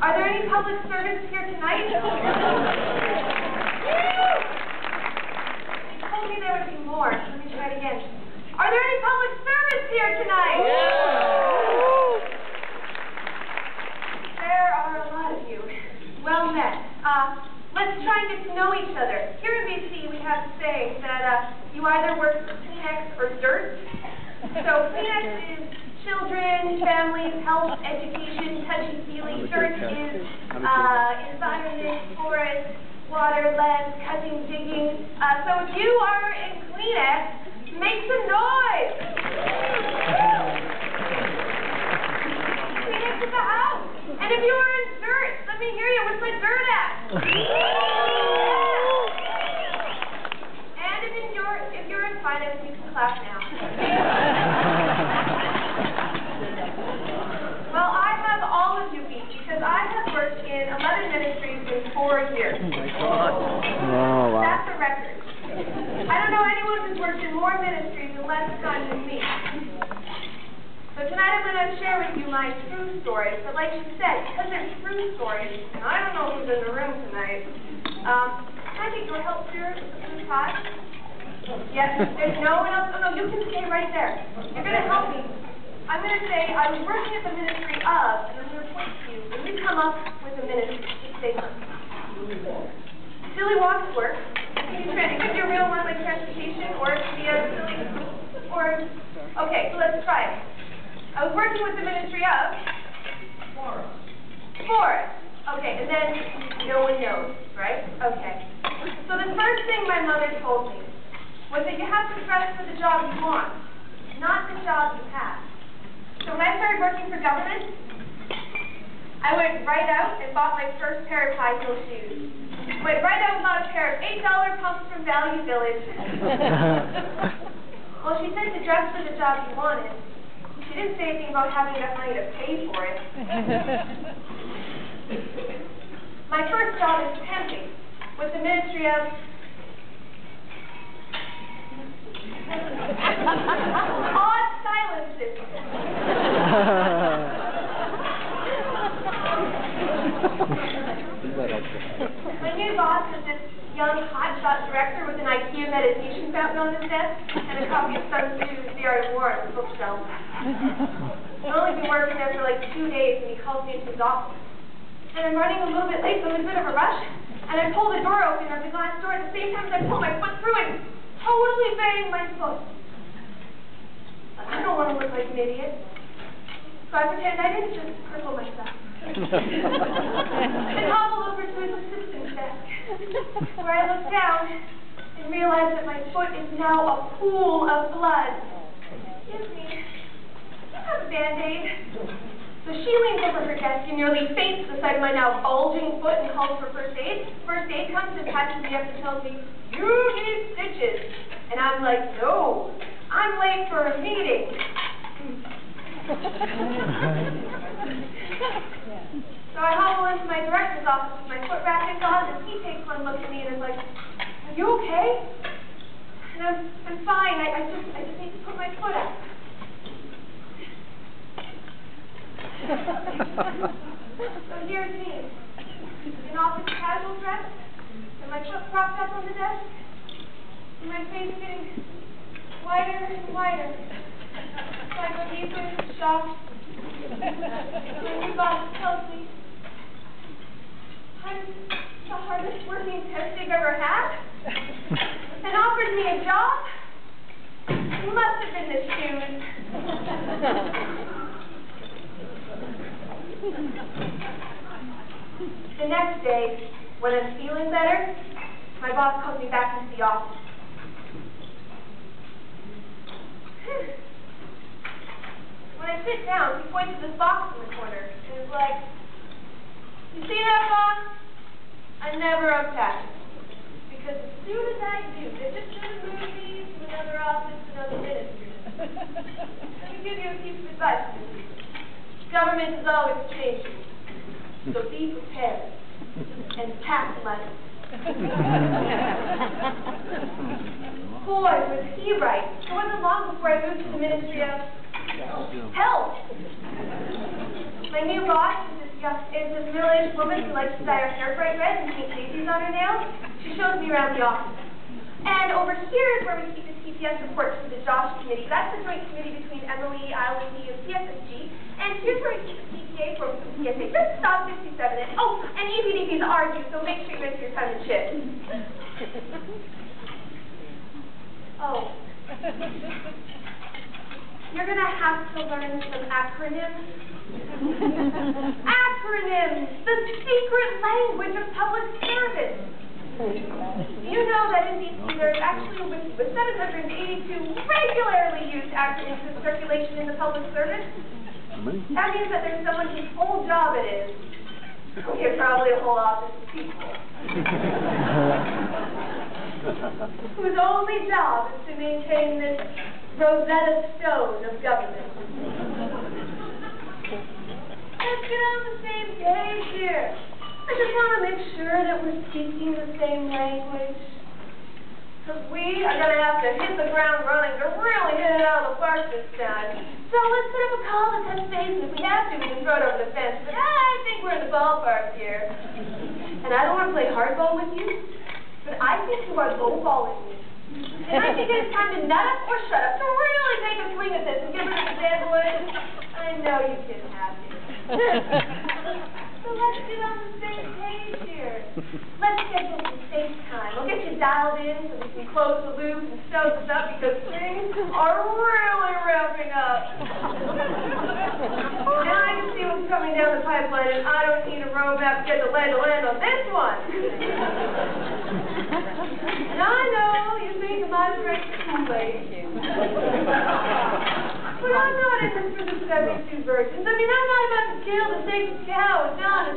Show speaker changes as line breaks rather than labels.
Are there any public servants here tonight? They told me there would be more. Let me try it again. Are there any public servants here tonight? There are a lot of you. Well met. Let's try and get to know each other. Here in BC, we have a saying that you either work for Kleenex or dirt. So Kleenex is children, families, health, education, touchy-feely. Dirt is environment, forest, water, land, cutting, digging. So if you are in Kleenex, make some noise! Kleenex at the house. And if you are in dirt, let me hear you. What's my dirt at? And if you're in finance, you can clap now. Well, I have all of you beat because I have worked in 11 ministries in 4 years.
Oh my God. Oh, wow.
That's a record. I don't know anyone who's worked in more ministries in less time than me. So tonight I'm going to share with you my true stories. But like you said, because they're true stories, and I don't know who's in the room tonight, can I get your help here? Who's hot? Yes, there's no one else. Oh, no, you can stay right there. You're going to help me. I'm going to say I was working at the ministry of, and I'm going to point to you, and you come up with a ministry. Just say Silly Walks work. It could be a real one like transportation, or it could be a silly, or, okay, so let's try it. I was working with the ministry of forest. Okay, and then no one knows, right? Okay. So the first thing my mother told me was that you have to dress for the job you want, not the job you have. So when I started working for government, I went right out and bought my first pair of high heel shoes. Went right out and bought a pair of $8 pumps from Value Village. Well, she said to dress for the job you wanted. She didn't say anything about having enough money to pay for it. My first job is temping with the Ministry of Odd Silences. My new boss is this young hotshot director with an IKEA meditation fountain on his desk and a copy of Sun Tzu's The Art of War on his bookshelf. I've only been working there for like 2 days when he calls me into his office. And I'm running a little bit late, so I'm in a bit of a rush. And I pull the door open of the glass door at the same time as I pull my foot through it, totally bang my foot. But I don't want to look like an idiot. So I pretend I didn't just cripple myself. And hobble over to his assistant's desk, where I look down and realize that my foot is now a pool of blood. Excuse me, do you have a Band-Aid? So she leans over her desk and nearly faints at the sight of my now bulging foot and calls for first aid. First aid comes and patches me up and tells me, "You need stitches." And I'm like, "No, I'm late for a meeting." So I hobble into my director's office with my foot wrappings on, and he takes one look at me and is like, "Are you okay?" And I'm fine. I just need to put my foot out. So here's me, in office casual dress, and my foot propped up on the desk, and my face getting wider and wider. So I go deeper into shock. My new boss tells me I'm the hardest working temp they've ever had, and offers me a job. It must have been the shoes. The next day, when I'm feeling better, my boss calls me back into the office. When I sit down, he points to this box in the corner and is like, "You see that box? I never unpack it. Because as soon as I do, they just go to movies, to another office, another ministry. Let me give you a piece of advice. Government is always changing. So be prepared and pack light." Boy, was he right. It wasn't long before I moved to the Ministry of Health. My new boss is this Yeah, it's this middle-aged woman who likes to dye her hair bright red and paint daisies on her nails. She shows me around the office. And over here is where we keep the TPS reports for the JOSH committee. That's the joint committee between MOE, ILD, and CSSG. And here's where we keep the PTA forms from CSA. Just stop 57. And, oh, and EPDPs are due, so make sure you rinse your tongue and chin. Oh. You're going to have to learn some acronyms. Acronyms! The secret language of public service. You know that in DC there is actually a wiki with 782 regularly used acronyms in circulation in the public service. That means that there's someone whose whole job it is. Okay, probably a whole office of people. Whose only job is to maintain this Rosetta Stone of government. Let's get on the same page here. I just want to make sure that we're speaking the same language. Because we are going to have to hit the ground running to really hit it out of the park this time. So let's set up a call to touch base, and if we have to, we can throw it over the fence. But I think we're in the ballpark here. And I don't want to play hardball with you, but I think you are lowballing me. And I think it's time to nut up or shut up to really take a swing at this and get rid of the dead wood. I know you didn't have to. So let's get on the same page here. Let's schedule some FaceTime. We'll get you dialed in so we can close the loop and stoke this up because things are really wrapping up. Now I can see what's coming down the pipeline, and I don't need a roadmap to get the lay to land on this one. And I know you think my strength is too late. But I'm not in this for the 72 virgins. I mean, I'm not about to kill the sacred cow with John and